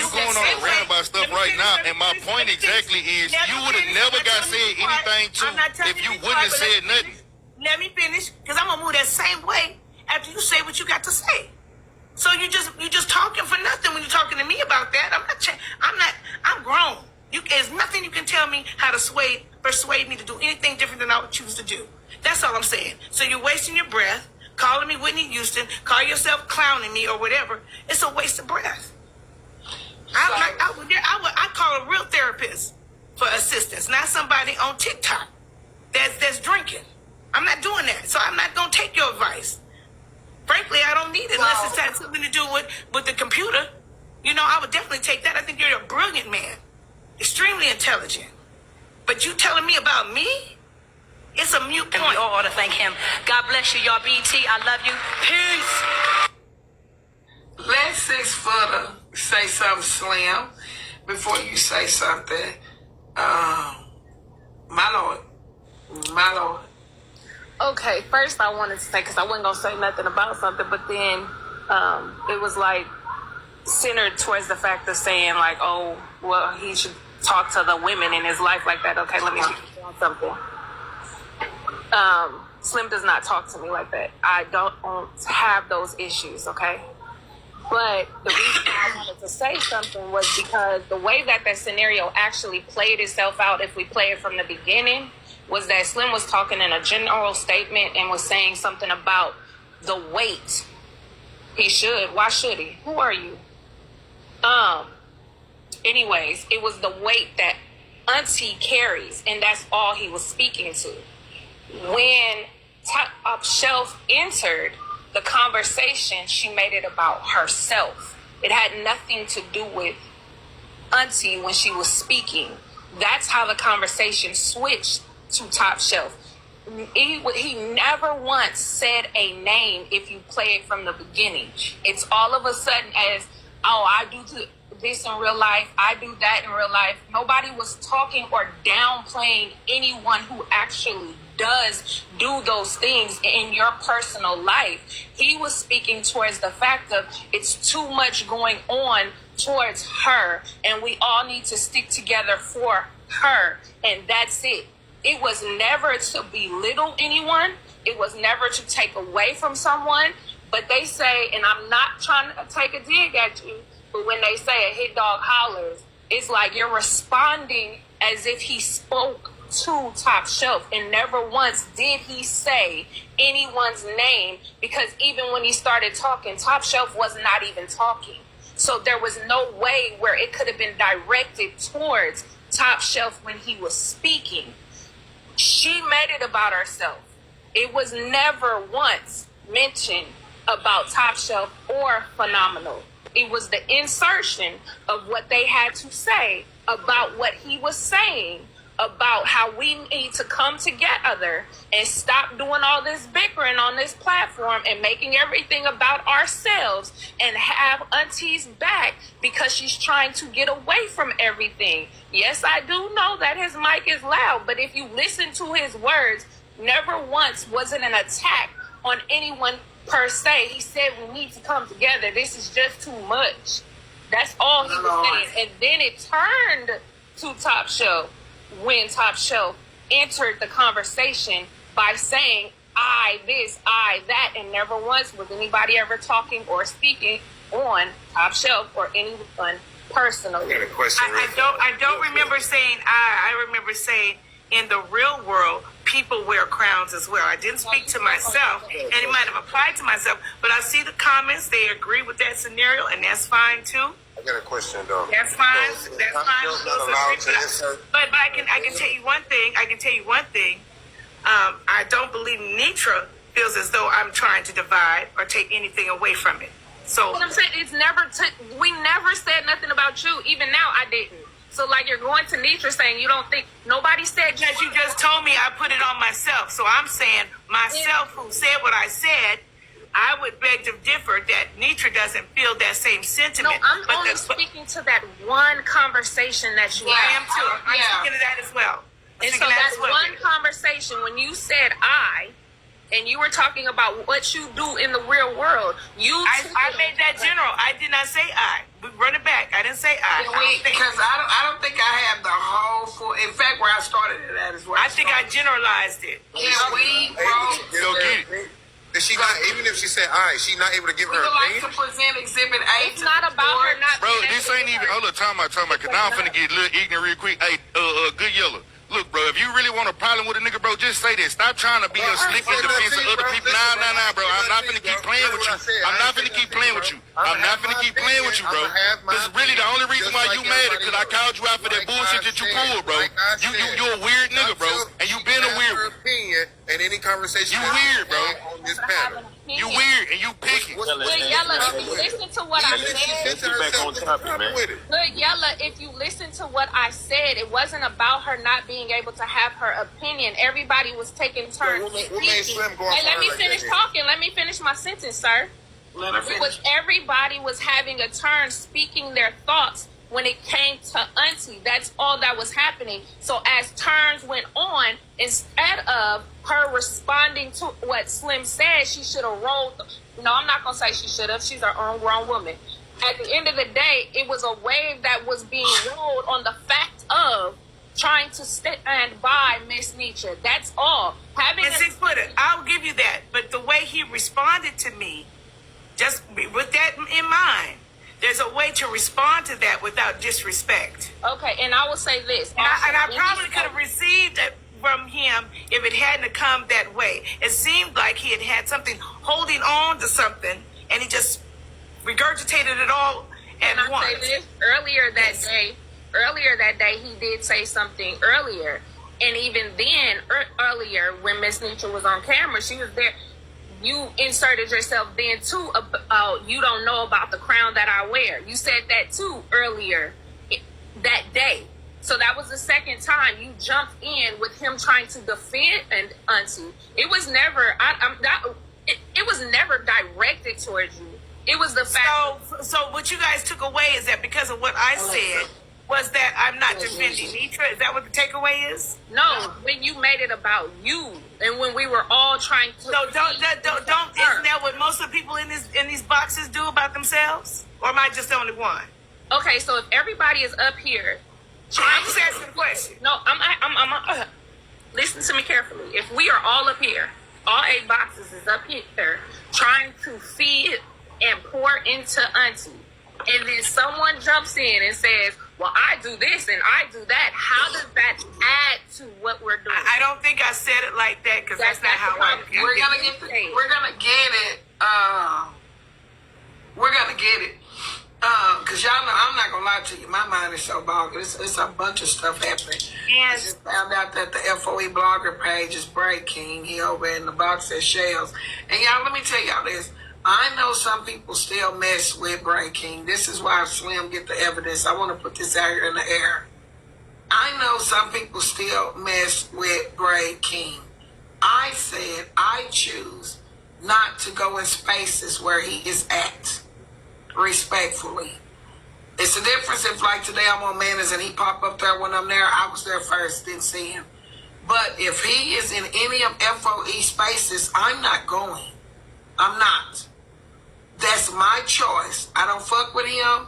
Speaker 6: You going on a rant about stuff right now, and my point exactly is you would have never got said anything to if you wouldn't have said nothing.
Speaker 3: Let me finish, because I'm going to move that same way after you say what you got to say. So you just talking for nothing when you're talking to me about that. I'm grown. There's nothing you can tell me how to persuade me to do anything different than I would choose to do. That's all I'm saying. So you're wasting your breath, calling me Whitney Houston, call yourself clowning me or whatever. It's a waste of breath. I call a real therapist for assistance, not somebody on TikTok that's drinking. I'm not doing that. So I'm not going to take your advice. Frankly, I don't need it unless it's had something to do with the computer. You know, I would definitely take that. I think you're a brilliant man. Extremely intelligent. But you telling me about me? It's a mute point.
Speaker 8: And we all ought to thank him. God bless you, y'all. BT, I love you. Peace.
Speaker 2: Let 6 footer say something, Slim, before you say something. My Lord.
Speaker 9: Okay, first I wanted to say, because I wasn't going to say nothing about something, but then it was like centered towards the fact of saying like, oh, well, he should talk to the women in his life like that. Okay, let me tell you something. Slim does not talk to me like that. I don't have those issues, okay? But the reason I wanted to say something was because the way that scenario actually played itself out, if we play it from the beginning, was that Slim was talking in a general statement and was saying something about the weight. He should. Why should he? Who are you? Anyways, it was the weight that Auntie carries, and that's all he was speaking to. When Top Shelf entered the conversation, she made it about herself. It had nothing to do with Auntie when she was speaking. That's how the conversation switched to Top Shelf. he never once said a name if you play it from the beginning. It's all of a sudden as, oh, I do this in real life, I do that in real life. Nobody was talking or downplaying anyone who actually does do those things in your personal life. He was speaking towards the fact of it's too much going on towards her, and we all need to stick together for her, and that's it. It was never to belittle anyone. It was never to take away from someone. But they say, and I'm not trying to take a dig at you, but when they say a hit dog hollers, it's like you're responding as if he spoke to Top Shelf, and never once did he say anyone's name, because even when he started talking, Top Shelf was not even talking. So there was no way where it could have been directed towards Top Shelf when he was speaking. She made it about herself. It was never once mentioned about Top Shelf or Phenomenal. It was the insertion of what they had to say about what he was saying about how we need to come together and stop doing all this bickering on this platform and making everything about ourselves, and have Auntie's back because she's trying to get away from everything. Yes, I do know that his mic is loud, but if you listen to his words, never once was it an attack on anyone per se. He said we need to come together. This is just too much. That's all he was saying. And then it turned to Top Shelf when Top Shelf entered the conversation by saying, I this, I that, and never once was anybody ever talking or speaking on Top Shelf or anyone personally.
Speaker 1: I got a question.
Speaker 3: I don't remember saying I remember saying in the real world, people wear crowns as well. I didn't speak to myself, and it might have applied to myself, but I see the comments. They agree with that scenario, and that's fine too.
Speaker 1: I got a question though.
Speaker 3: That's fine. That's fine. But I can tell you one thing. I don't believe Netra feels as though I'm trying to divide or take anything away from it. So
Speaker 9: what I'm saying is we never said nothing about you. Even now, I didn't. So like you're going to Netra saying you don't think nobody said
Speaker 3: that. You just told me I put it on myself. So I'm saying myself who said what I said. I would beg to differ that Netra doesn't feel that same sentiment.
Speaker 9: No, I'm only speaking to that one conversation that you had.
Speaker 3: I am too. I'm speaking to that as well.
Speaker 9: And so that one conversation, when you said I, and you were talking about what you do in the real world,
Speaker 3: I made that general. I did not say I. We run it back. I didn't say I.
Speaker 2: Because I don't think I have the whole full. In fact, where I started it at is where
Speaker 3: I think I generalized it.
Speaker 2: Yeah, we wrote.
Speaker 1: Is she not, even if she said she not able to give her
Speaker 2: opinion?
Speaker 1: We would like
Speaker 2: to present Exhibit A.
Speaker 9: It's not about her not.
Speaker 6: Bro, this ain't even. Hold on, time out. Cause now I'm finna get a little ignorant real quick. Hey, Good Yellow. Look, bro, if you really want a problem with a nigga, bro, just say this. Stop trying to be a slick in defense of other people. Nah, bro. I'm not finna keep playing with you. I'm not finna keep playing with you. I'm not finna keep playing with you, bro. This is really the only reason why you mad is because I called you out for that bullshit that you pulled, bro. You a weird nigga, bro. And you been a weird one.
Speaker 1: In any conversation
Speaker 6: you weird, bro.
Speaker 1: On this panel.
Speaker 6: You weird and you picky.
Speaker 9: Good Yella, if you listen to what I said. Good Yella, if you listen to what I said, it wasn't about her not being able to have her opinion. Everybody was taking turns. Hey, let me finish talking. Let me finish my sentence, sir. Everybody was having a turn speaking their thoughts when it came to Auntie. That's all that was happening. So as turns went on, instead of her responding to what Slim said, she should have rolled. No, I'm not going to say she should have. She's her own grown woman. At the end of the day, it was a wave that was being rolled on the fact of trying to stand by Miss Netra. That's all.
Speaker 3: I'll give you that. But the way he responded to me, just with that in mind, there's a way to respond to that without disrespect.
Speaker 9: Okay, and I will say this.
Speaker 3: And I probably could have received it from him if it hadn't come that way. It seemed like he had something holding on to something, and he just regurgitated it all at once.
Speaker 9: Say this, earlier that day, he did say something earlier. And even then, earlier, when Miss Netra was on camera, she was there. You inserted yourself then too about you don't know about the crown that I wear. You said that too earlier that day. So that was the second time you jumped in with him trying to defend and Auntie. It was never. It was never directed towards you. It was the fact.
Speaker 3: So what you guys took away is that because of what I said was that I'm not defending Netra. Is that what the takeaway is?
Speaker 9: No, when you made it about you, and when we were all trying to.
Speaker 3: So don't. Isn't that what most of the people in these boxes do about themselves? Or am I just the only one?
Speaker 9: Okay, so if everybody is up here.
Speaker 3: I'm just asking a question.
Speaker 9: No, I'm listen to me carefully. If we are all up here, all 8 boxes is up here, trying to feed and pour into Auntie, and then someone jumps in and says, well, I do this and I do that. How does that add to what we're doing?
Speaker 3: I don't think I said it like that because that's not how I.
Speaker 2: We're gonna get it. We're gonna get it. Cause y'all know I'm not gonna lie to you. My mind is so bogged. It's a bunch of stuff happening. I just found out that the FOE blogger page is breaking. He over in the box at Shells. And y'all, let me tell y'all this. I know some people still mess with breaking. This is why Slim get the evidence. I want to put this out here in the air. I know some people still mess with Bray King. I said I choose not to go in spaces where he is at. Respectfully. It's a difference if like today I'm on Manners and he pop up there when I'm there. I was there first, didn't see him. But if he is in any of FOE spaces, I'm not going. I'm not. That's my choice. I don't fuck with him.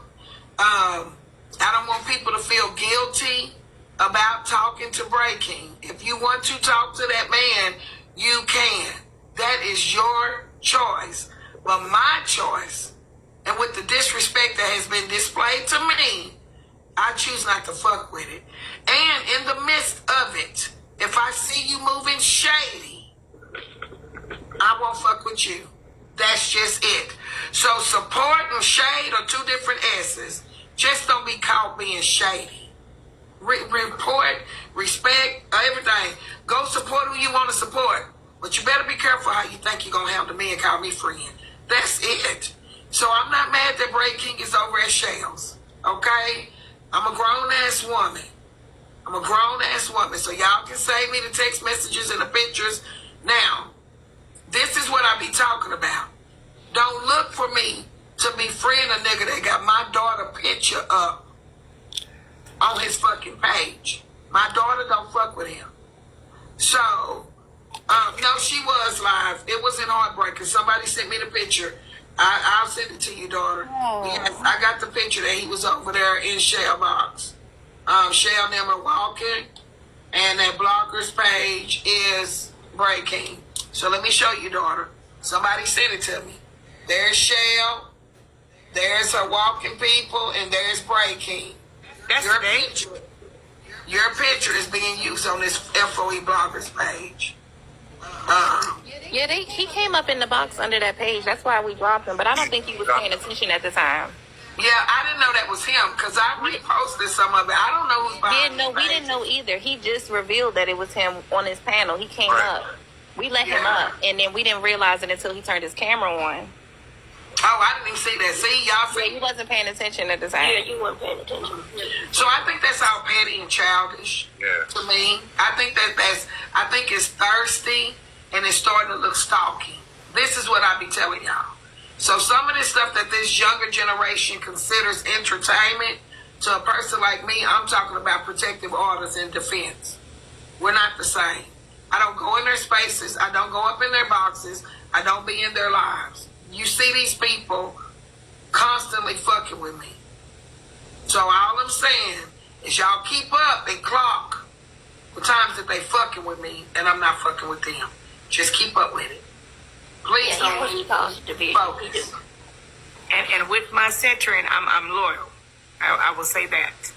Speaker 2: I don't want people to feel guilty about talking to Breaking. If you want to talk to that man, you can. That is your choice. But my choice, and with the disrespect that has been displayed to me, I choose not to fuck with it. And in the midst of it, if I see you moving shady, I won't fuck with you. That's just it. So support and shade are two different S's. Just don't be caught being shady. Report, respect, everything. Go support who you want to support. But you better be careful how you think you're going to handle me and call me friend. That's it. So I'm not mad that Bray King is over at Shells. Okay? I'm a grown-ass woman. So y'all can save me the text messages and the pictures. Now, this is what I be talking about. Don't look for me to befriend a nigga that got my daughter picture up on his fucking page. My daughter don't fuck with him. So, no, she was live. It was in Heartbreaker. Somebody sent me the picture. I'll send it to you, daughter. Yes, I got the picture that he was over there in Shell Box. Shell Nimmer walking, and that blogger's page is breaking. So let me show you, daughter. Somebody sent it to me. There's Shell, there's her walking people, and there's breaking.
Speaker 3: That's
Speaker 2: your picture is being used on this FOE blogger's page.
Speaker 10: Yeah, he came up in the box under that page. That's why we dropped him. But I don't think he was paying attention at the time.
Speaker 2: Yeah, I didn't know that was him because I reposted some of it. I don't know who's behind it.
Speaker 10: We didn't know either. He just revealed that it was him on his panel. He came up. We let him up, and then we didn't realize it until he turned his camera on.
Speaker 2: Oh, I didn't even see that. See, y'all see?
Speaker 10: Yeah, he wasn't paying attention at the time.
Speaker 5: Yeah, you weren't paying attention.
Speaker 2: So I think that's all petty and childish to me. I think it's thirsty and it's starting to look stalky. This is what I be telling y'all. So some of this stuff that this younger generation considers entertainment, to a person like me, I'm talking about protective orders and defense. We're not the same. I don't go in their spaces. I don't go up in their boxes. I don't be in their lives. You see these people constantly fucking with me. So all I'm saying is y'all keep up and clock the times that they fucking with me and I'm not fucking with them. Just keep up with it. Please don't focus.
Speaker 3: And with my centering, I'm loyal. I will say that.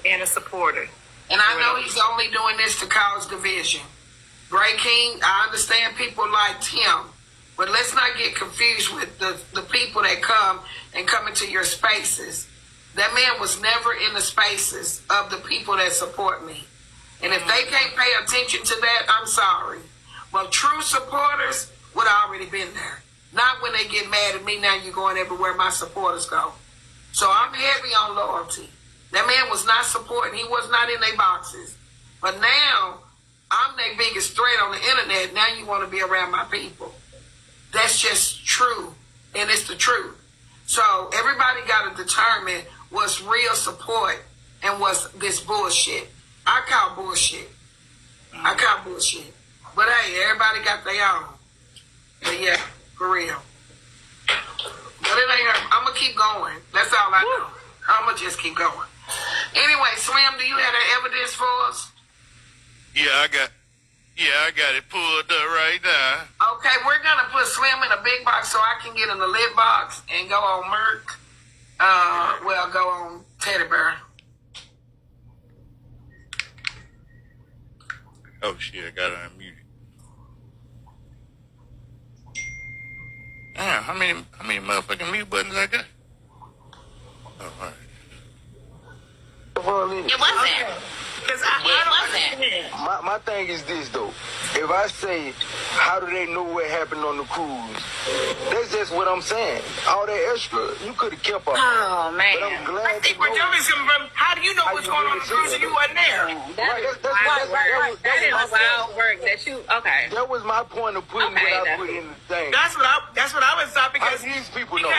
Speaker 3: And a supporter.
Speaker 2: And I know he's only doing this to cause division. Bray King, I understand people liked him, but let's not get confused with the people that come into your spaces. That man was never in the spaces of the people that support me. And if they can't pay attention to that, I'm sorry. But true supporters would have already been there. Not when they get mad at me, now you're going everywhere my supporters go. So I'm heavy on loyalty. That man was not supporting. He was not in their boxes. But now, I'm their biggest threat on the internet. Now you want to be around my people. That's just true. And it's the truth. So everybody got to determine what's real support and what's this bullshit. I call bullshit. But hey, everybody got their own. But yeah, for real. But it ain't her. I'm going to keep going. That's all I know. I'm going to just keep going. Anyway, Slim, do you have that evidence for us?
Speaker 6: Yeah, I got it pulled up right now.
Speaker 2: Okay, we're going to put Slim in a big box so I can get in the lid box and go on Merc. Go on Teddy Bear.
Speaker 6: Oh, shit, I got it unmuted. Damn, how many motherfucking mute buttons I got? Oh, all right.
Speaker 10: It wasn't.
Speaker 3: Because
Speaker 11: My thing is this though. If I say, how do they know what happened on the cruise? That's just what I'm saying. All that extra, you could have kept up.
Speaker 10: Oh man.
Speaker 11: But I'm glad
Speaker 3: I think
Speaker 11: to
Speaker 3: we're
Speaker 11: know.
Speaker 3: jumping from how do you know what's going on the cruise and you wasn't there?
Speaker 10: That is wild work that you okay.
Speaker 11: That was my point of putting what I put in the thing.
Speaker 3: That's what I was thought because
Speaker 11: How these people know?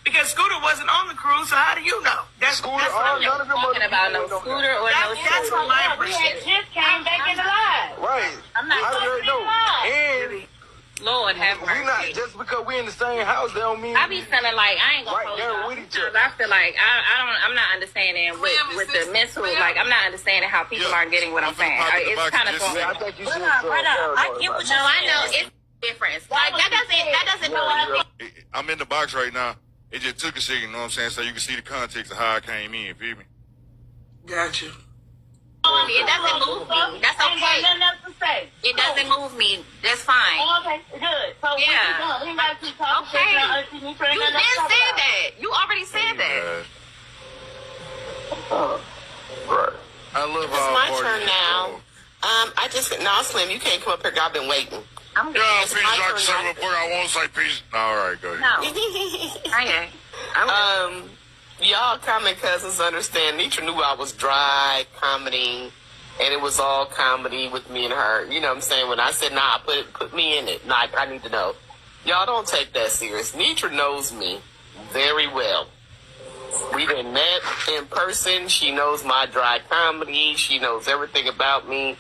Speaker 3: Because Scooter wasn't on the cruise, so how do you know?
Speaker 11: Scooter,
Speaker 3: that's what
Speaker 11: none of them
Speaker 10: talking about no Scooter or no
Speaker 3: that's what my impression.
Speaker 5: Just came back in the live.
Speaker 11: Right.
Speaker 10: I'm not
Speaker 11: I already know. And
Speaker 10: Lord have
Speaker 11: we not
Speaker 10: mercy.
Speaker 11: just because we in the same house, that don't mean
Speaker 10: I be feeling like I ain't gonna
Speaker 11: right
Speaker 10: hold
Speaker 11: there
Speaker 10: y'all.
Speaker 11: with each other.
Speaker 10: I feel like I'm not understanding with the mental. Like I'm not understanding how people aren't getting what I'm saying. It's kind of
Speaker 11: I think you should.
Speaker 5: I get what
Speaker 10: No, I know it's different. Like that doesn't know anything.
Speaker 6: I'm in the box right now. It just took a second, you know what I'm saying? So you can see the context of how I came in, feel me?
Speaker 2: Gotcha.
Speaker 10: It doesn't move me. That's okay.
Speaker 5: Nothing else to say.
Speaker 10: It doesn't move me. That's fine.
Speaker 5: Okay, good. So
Speaker 10: Yeah.
Speaker 5: we got to keep talking.
Speaker 10: Okay. You did say that. You already said that.
Speaker 11: Right.
Speaker 6: I love
Speaker 12: It's
Speaker 6: all
Speaker 12: my
Speaker 6: parties.
Speaker 12: turn now. I just no, Slim, you can't come up here. I've been waiting.
Speaker 10: I'm good.
Speaker 6: Yeah,
Speaker 12: It's
Speaker 6: peace,
Speaker 12: my
Speaker 6: Dr.
Speaker 12: turn
Speaker 6: Silver
Speaker 12: now.
Speaker 6: Boy. I won't say peace. All right, go ahead.
Speaker 10: No. Okay.
Speaker 12: Y'all common cousins understand. Netra knew I was dry comedy, and it was all comedy with me and her. You know what I'm saying? When I said, nah, put me in it. Nah, I need to know. Y'all don't take that serious. Netra knows me very well. We done met in person. She knows my dry comedy. She knows everything about me.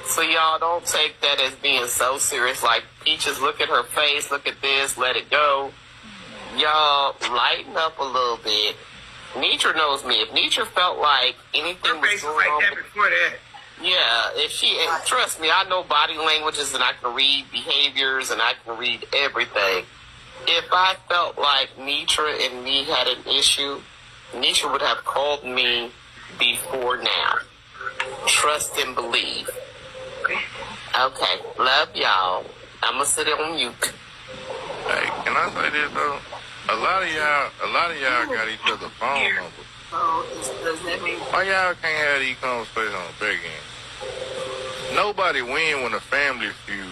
Speaker 12: So y'all don't take that as being so serious. Like, Peaches, look at her face. Look at this. Let it go. Y'all lighten up a little bit. Netra knows me. If Netra felt like anything was going
Speaker 3: like
Speaker 12: on,
Speaker 3: that before that.
Speaker 12: yeah, if she, and trust me, I know body languages and I can read behaviors and I can read everything. If I felt like Netra and me had an issue, Netra would have called me before now. Trust and believe. Okay, love y'all. I'm gonna sit on mute.
Speaker 6: Hey, can I say this though? A lot of y'all got each other's phone numbers.
Speaker 2: Does that mean
Speaker 6: Why y'all can't have these conversations on the back end? Nobody win when a family feud.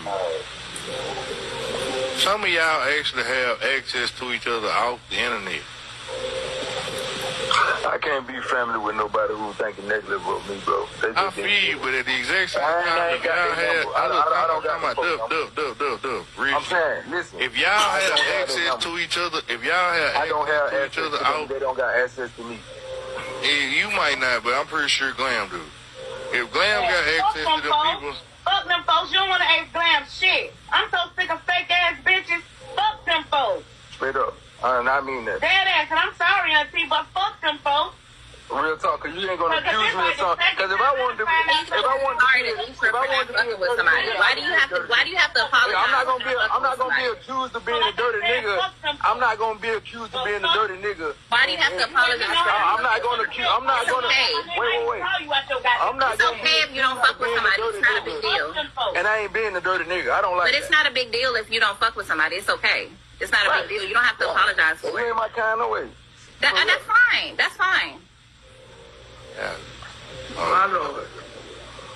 Speaker 6: Some of y'all actually have access to each other off the internet.
Speaker 11: I can't be family with nobody who's thinking negative of me, bro.
Speaker 6: I feel you, but at the exact same time,
Speaker 11: I
Speaker 6: if y'all had,
Speaker 11: I don't got
Speaker 6: about
Speaker 11: I'm saying, listen.
Speaker 6: if y'all had access to each other, if y'all had
Speaker 11: I don't have
Speaker 6: access to
Speaker 11: access
Speaker 6: each other
Speaker 11: to them.
Speaker 6: out,
Speaker 11: They don't got access to me.
Speaker 6: you might not, but I'm pretty sure Glam do. If Glam got access to them people,
Speaker 5: Fuck them folks. You don't want to ask Glam shit. I'm so sick of fake ass bitches. Fuck them folks.
Speaker 11: Straight up. I mean that.
Speaker 5: Dead ass. And I'm sorry, Auntie, but fuck them folks.
Speaker 11: Real talk, cause you ain't gonna accuse me of something. Cause if I wanted to,
Speaker 10: Sorry that you with somebody. Why do you have to apologize?
Speaker 11: I'm not gonna be accused of being a dirty nigga. I'm not gonna be accused of being a dirty nigga.
Speaker 10: Why do you have to apologize?
Speaker 11: I'm not gonna accuse. I'm not gonna. Wait. I'm not
Speaker 10: It's
Speaker 11: gonna
Speaker 10: okay if you don't fuck with somebody. It's not a big deal.
Speaker 11: And I ain't being a dirty nigga. I don't like
Speaker 10: But it's not a big deal if you don't fuck with somebody. It's okay. It's not a big deal. You don't have to apologize for
Speaker 11: You
Speaker 10: it.
Speaker 11: ain't my kind of way.
Speaker 10: That's fine. That's fine.
Speaker 6: yeah.
Speaker 2: my lord?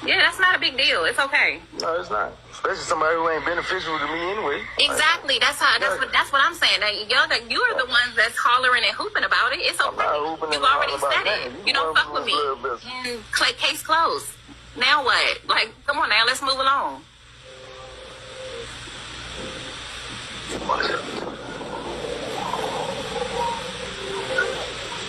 Speaker 10: Yeah, that's not a big deal. It's okay.
Speaker 11: No, it's not. Especially somebody who ain't beneficial to me anyway.
Speaker 10: Exactly. That's what I'm saying. That you are the ones that's hollering and hooping about it. It's okay. You already said it. You don't fuck with me. Case closed. Now what? Like, come on now, let's move along.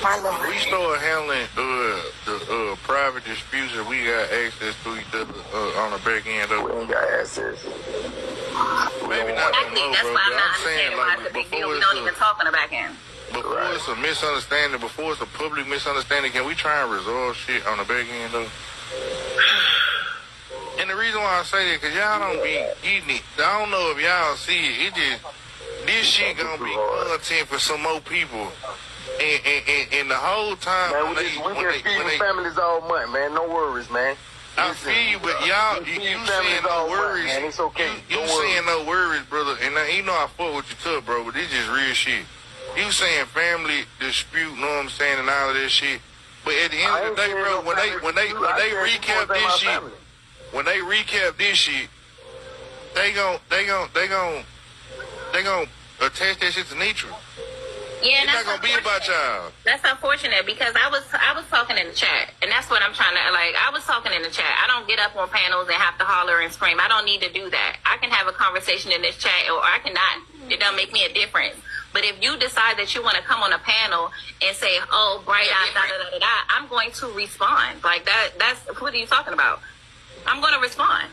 Speaker 6: We start handling the private disputes that we got access to each other on the back end of it.
Speaker 11: We ain't got access.
Speaker 6: Maybe not no more,
Speaker 10: That's
Speaker 6: bro,
Speaker 10: why I'm
Speaker 6: but
Speaker 10: not
Speaker 6: I'm saying
Speaker 10: understanding why
Speaker 6: like
Speaker 10: it's a big deal.
Speaker 6: before
Speaker 10: We don't even talk on the back end.
Speaker 6: before it's a misunderstanding, before it's a public misunderstanding, can we try and resolve shit on the back end though? And the reason why I say that, because y'all don't be getting it. I don't know if y'all see it. This shit gonna be content for some more people. And the whole time,
Speaker 11: man, we just feeding families all month, man. No worries, man.
Speaker 6: I feel you, but y'all, you saying no worries.
Speaker 11: Man, it's okay.
Speaker 6: You saying no worries, brother. And you know I fuck with you too, bro, but this just real shit. You saying family dispute, know what I'm saying, and all of that shit. But at the end of the day, bro, when they recap this shit, when they recap this shit, they gon' attach that shit to Netra.
Speaker 10: Yeah,
Speaker 6: it's not gonna be about y'all.
Speaker 10: That's unfortunate because I was talking in the chat, and that's what I'm trying to like. I was talking in the chat. I don't get up on panels and have to holler and scream. I don't need to do that. I can have a conversation in this chat, or I cannot. It don't make me a difference. But if you decide that you want to come on a panel and say, "Oh, bright eye, da da da da," I'm going to respond like that. That's what are you talking about? I'm going to respond.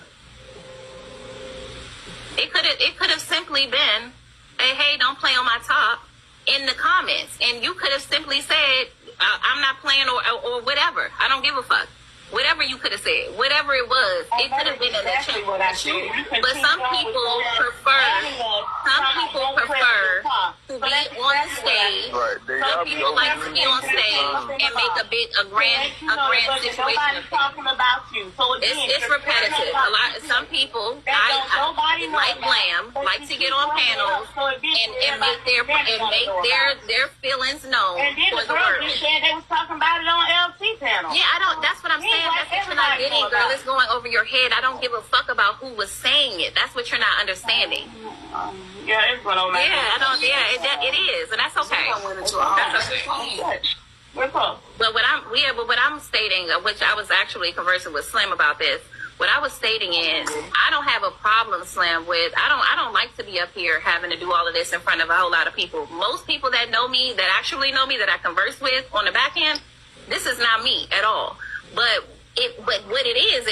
Speaker 10: It could have simply been, hey, don't play on my top. In the comments, and you could have simply said, I'm not playing or whatever. I don't give a fuck. Whatever you could have said, whatever it was, it could have been in the chat. But some people prefer to be on the stage. Some people like to be on stage and make a grand situation. It's repetitive. Some people like glam, like to get on panels and make their feelings known.
Speaker 5: And then the girl just said they was talking about it on LC panel.
Speaker 10: Yeah, that's what I'm saying. That's what you're not getting, girl. It's going over your head. I don't give a fuck about who was saying it. That's what you're not understanding.
Speaker 5: Yeah, it's going on.
Speaker 10: It is, and that's okay. That's okay.
Speaker 5: What's up?
Speaker 10: But what I'm stating, which I was actually conversing with Slim about this. What I was stating is, I don't have a problem, Slim, with I don't like to be up here having to do all of this in front of a whole lot of people. Most people that know me, that actually know me, that I converse with on the back end, this is not me at all. But what it is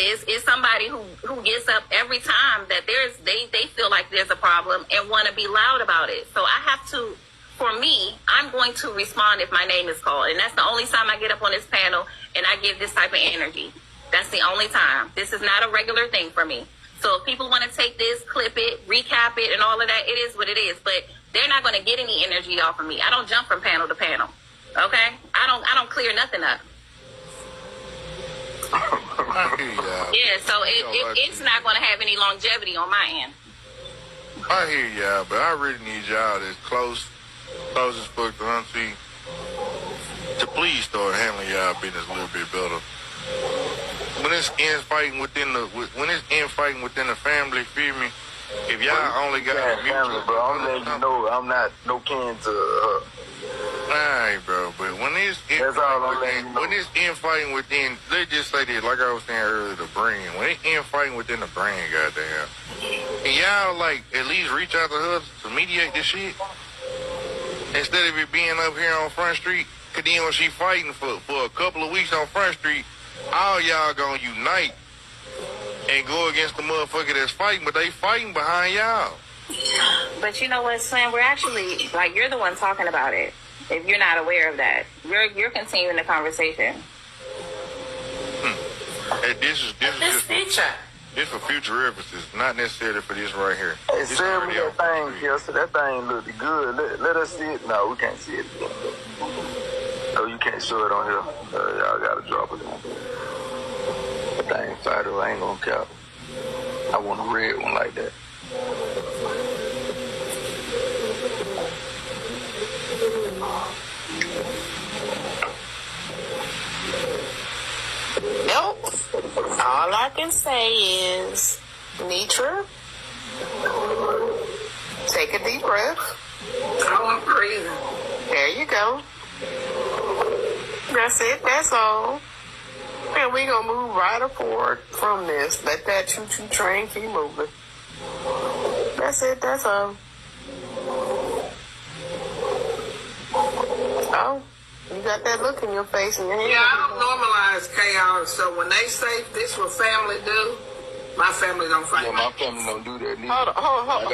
Speaker 10: somebody who gets up every time that they feel like there's a problem and want to be loud about it. So I have to, for me, I'm going to respond if my name is called. And that's the only time I get up on this panel and I give this type of energy. That's the only time. This is not a regular thing for me. So if people want to take this, clip it, recap it, and all of that, it is what it is. But they're not going to get any energy off of me. I don't jump from panel to panel. Okay? I don't clear nothing up. Yeah, so it's not going to have any longevity on my end.
Speaker 6: I hear y'all, but I really need y'all that's close as fuck to Auntie to please start handling y'all business a little bit better. When it's infighting within the family, feel me? If y'all only got a mutual,
Speaker 11: bro, I'm letting you know I'm not no kin to her.
Speaker 6: Alright, bro, but when it's infighting within, let's just say this, like I was saying earlier, the brand. When it's infighting within the brand, goddamn, and y'all like at least reach out to her to mediate this shit instead of it being up here on Front Street. Cause then when she fighting for a couple of weeks on Front Street, all y'all gonna unite and go against the motherfucker that's fighting, but they fighting behind y'all.
Speaker 10: But you know what, Slim? We're actually, like, you're the one talking about it. If you're not aware of that, you're continuing the conversation.
Speaker 6: Hey, this is for future references, not necessarily for this right here.
Speaker 11: Hey, send me that thing, Kelsey. That thing look good. Let us see it. No, we can't see it. No, you can't show it on here. Y'all gotta drop it in. That thing fire, I ain't gonna count. I want a red one like that.
Speaker 12: Nope. All I can say is, Netra, take a deep breath.
Speaker 2: I'm breathing.
Speaker 12: There you go. That's it. That's all. And we gonna move right forward from this. Let that choo-choo train keep moving. That's it. That's all. Oh, you got that look in your face and your hand.
Speaker 2: Yeah, I don't normalize chaos. So when they say this what family do, my family don't fight.
Speaker 11: Yeah, my family don't do that neither.
Speaker 12: Hold on.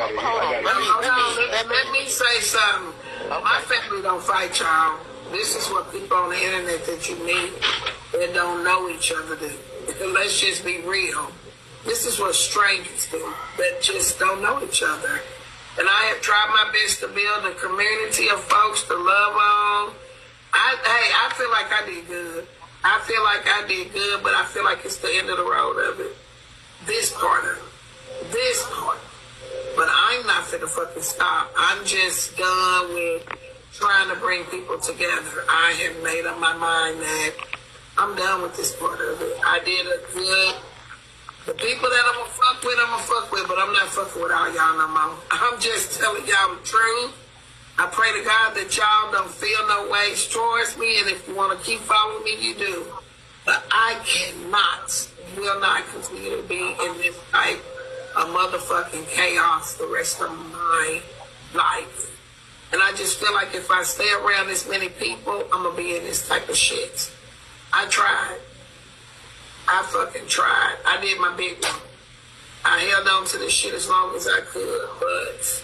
Speaker 2: Let me say something. My family don't fight, y'all. This is what people on the internet that you meet that don't know each other do. Let's just be real. This is what strangers do that just don't know each other. And I have tried my best to build a community of folks to love on. I feel like I did good. But I feel like it's the end of the road of it. This part. But I'm not finna fucking stop. I'm just done with trying to bring people together. I have made up my mind that I'm done with this part of it. I did a good. The people that I'm gonna fuck with, but I'm not fucking with all y'all no more. I'm just telling y'all the truth. I pray to God that y'all don't feel no ways towards me, and if you want to keep following me, you do. But I will not continue to be in this type of motherfucking chaos the rest of my life. And I just feel like if I stay around this many people, I'm gonna be in this type of shit. I tried. I fucking tried. I did my big one. I held on to this shit as long as I could, but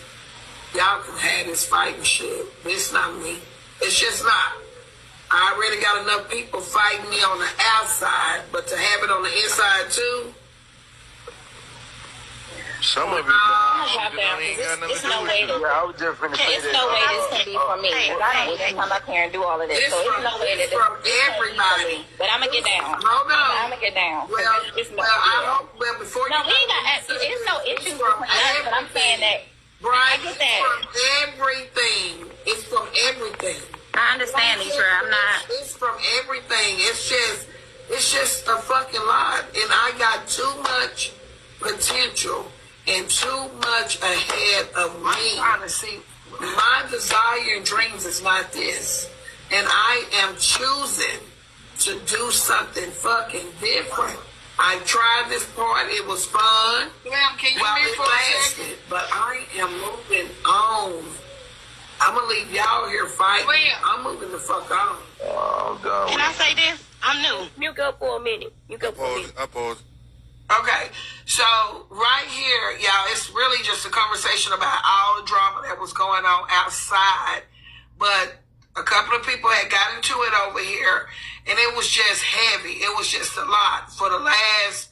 Speaker 2: y'all can have this fighting shit. This not me. It's just not. I already got enough people fighting me on the outside, but to have it on the inside too.
Speaker 6: Some of it,
Speaker 10: It's no way to.
Speaker 11: Yeah, I was just finna say
Speaker 10: It's
Speaker 11: that.
Speaker 10: no way this can be for me. I don't even come up here and do all of this. So it's no way that this
Speaker 2: from
Speaker 10: can be
Speaker 2: everybody.
Speaker 10: But I'm gonna get down.
Speaker 2: Hold on.
Speaker 10: I'm gonna get down.
Speaker 2: Before
Speaker 10: no,
Speaker 2: you
Speaker 10: we ain't got. It's no issues between us. But I'm saying that.
Speaker 2: Brian,
Speaker 10: I get that.
Speaker 2: From everything. It's from everything.
Speaker 10: I understand, Netra. I'm not.
Speaker 2: It's from everything. It's just a fucking lot. And I got too much potential and too much ahead of me. Honestly, my desire and dreams is not this. And I am choosing to do something fucking different. I tried this part. It was fun.
Speaker 12: Ma'am, can you
Speaker 2: It
Speaker 12: for a second?
Speaker 2: lasted. But I am moving on. I'm going to leave y'all here fighting. I'm moving the fuck on.
Speaker 11: I'm done.
Speaker 5: Can I say this? I'm new.
Speaker 10: You go for a minute.
Speaker 6: I pause.
Speaker 2: Okay, so right here, y'all, it's really just a conversation about all the drama that was going on outside. But a couple of people had got into it over here, and it was just heavy. It was just a lot for the last,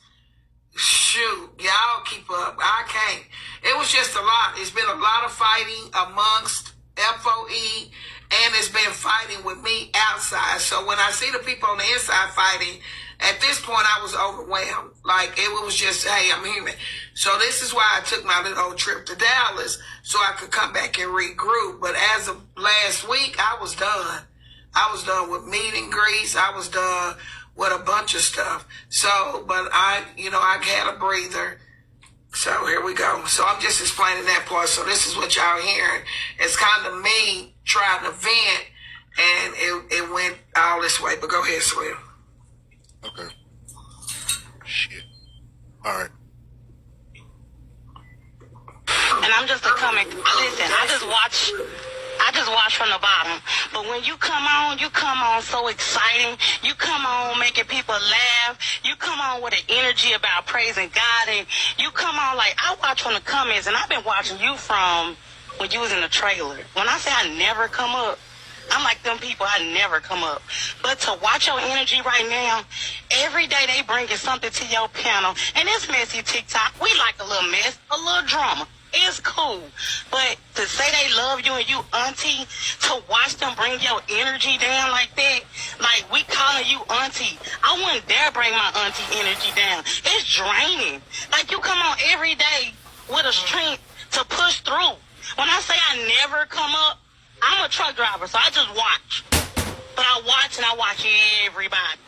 Speaker 2: y'all keep up. I can't. It was just a lot. It's been a lot of fighting amongst FOE, and it's been fighting with me outside. So when I see the people on the inside fighting, at this point, I was overwhelmed. Like, it was just, hey, I'm human. So this is why I took my little trip to Dallas, so I could come back and regroup. But as of last week, I was done. I was done with meet and greets. I was done with a bunch of stuff. So, but I had a breather. So here we go. So I'm just explaining that part. So this is what y'all hearing. It's kind of me trying to vent, and it went all this way. But go ahead, Swift.
Speaker 6: Okay. Shit. All right.
Speaker 5: And I'm just a coming. Listen, I just watch from the bottom. But when you come on so exciting. You come on making people laugh. You come on with an energy about praising God. And you come on like, I watch from the comments, and I've been watching you from when you was in the trailer. When I say I never come up, I'm like them people, I never come up. But to watch your energy right now, every day they bringing something to your panel. And it's messy TikTok. We like a little mess, a little drama. It's cool. But to say they love you and you auntie, to watch them bring your energy down like that, like we calling you auntie. I wouldn't dare bring my auntie energy down. It's draining. Like you come on every day with a strength to push through. When I say I never come up, I'm a truck driver, so I just watch. But I watch and I watch everybody.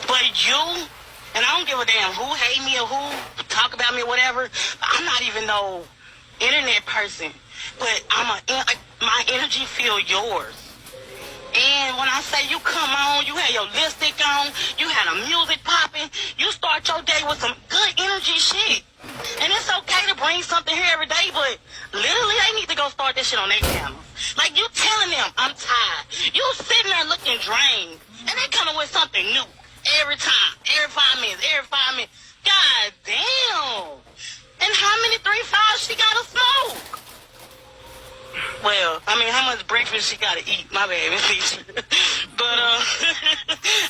Speaker 5: But you And I don't give a damn who hate me or who talk about me or whatever. I'm not even no internet person. But my energy feel yours. And when I say you come on, you had your lipstick on, you had a music popping, you start your day with some good energy shit. And it's okay to bring something here every day, but literally they need to go start this shit on their channels. Like you telling them, I'm tired. You sitting there looking drained, and they coming with something new every time, every 5 minutes, every 5 minutes. God damn. And how many 3-5 she gotta smoke? Well, I mean, how much breakfast she gotta eat? My bad, Miss Netra. But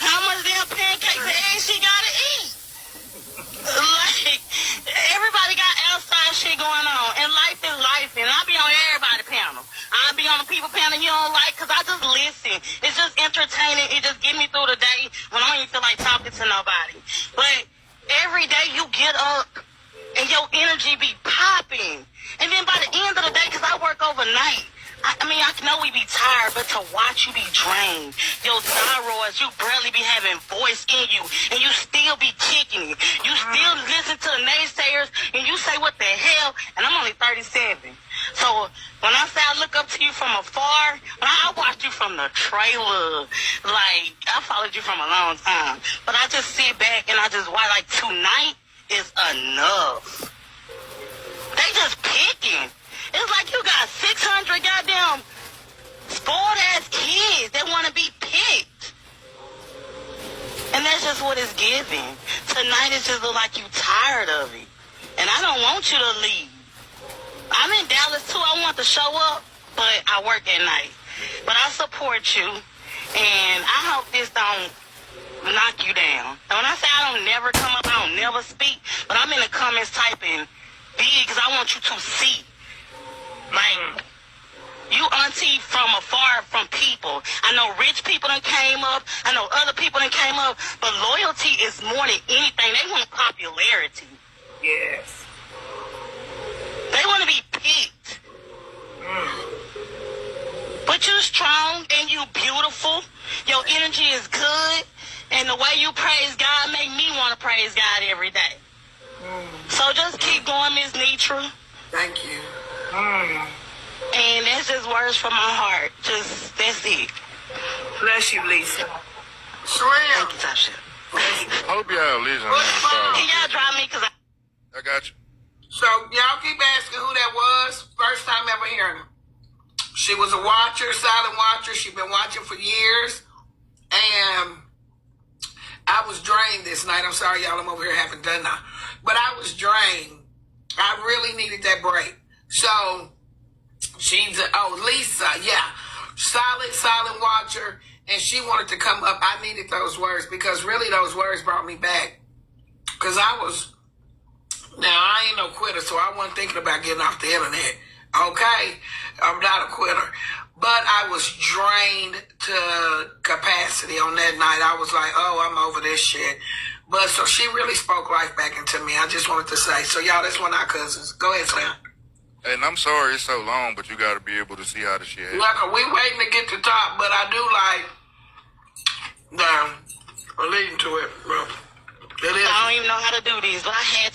Speaker 5: how much damn pancakes and eggs she gotta eat? Like, everybody got outside shit going on, and life is life, and I be on everybody's panel. I be on the people panel you don't like, because I just listen. It's just entertaining. It just get me through the day when I don't even feel like talking to nobody. But every day you get up, and your energy be popping. And then by the end of the day, because I work overnight, I mean, I know we be tired, but to watch you be drained, your thyroids, you barely be having voice in you, and you still be kicking it. You still listen to the naysayers, and you say, what the hell? And I'm only 37. So when I say I look up to you from afar, when I watched you from the trailer, like, I followed you from a long time. But I just sit back, and I just watch, like, tonight is enough. They just picking. It's like you got 600 goddamn spoiled ass kids that want to be picked. And that's just what it's giving. Tonight it just look like you tired of it. And I don't want you to leave. I'm in Dallas too. I want to show up, but I work at night. But I support you, and I hope this don't knock you down. And when I say I don't never come up, I don't never speak, but I'm in the comments typing big because I want you to see. Like, you auntie from afar from people. I know rich people done came up. I know other people done came up. But loyalty is more than anything. They want popularity.
Speaker 2: Yes.
Speaker 5: They want to be picked. But you strong and you beautiful. Your energy is good. And the way you praise God make me want to praise God every day. So just keep going, Miss Netra.
Speaker 2: Thank you.
Speaker 5: And that's just words from my heart. Just, that's it.
Speaker 2: Bless you, Lisa.
Speaker 5: Slim. Thank you, Tasha.
Speaker 6: I hope y'all listen.
Speaker 5: Can y'all drive me? Cause
Speaker 6: I got you.
Speaker 2: So y'all keep asking who that was. First time ever hearing her. She was a watcher, silent watcher. She's been watching for years. And I was drained this night. I'm sorry, y'all. I'm over here having dinner. But I was drained. I really needed that break. So she's Lisa, yeah. Silent watcher. And she wanted to come up. I needed those words because really those words brought me back. Because now I ain't no quitter, so I wasn't thinking about getting off the internet. Okay? I'm not a quitter. But I was drained to capacity on that night. I was like, oh, I'm over this shit. But so she really spoke life back into me. I just wanted to say. So y'all, that's one of our cousins. Go ahead, Slim.
Speaker 6: And I'm sorry it's so long, but you got to be able to see how the shit happens.
Speaker 2: Look, we waiting to get to top, but I do like, leading to it, bro. It is.
Speaker 5: I don't even know how to do these, but I had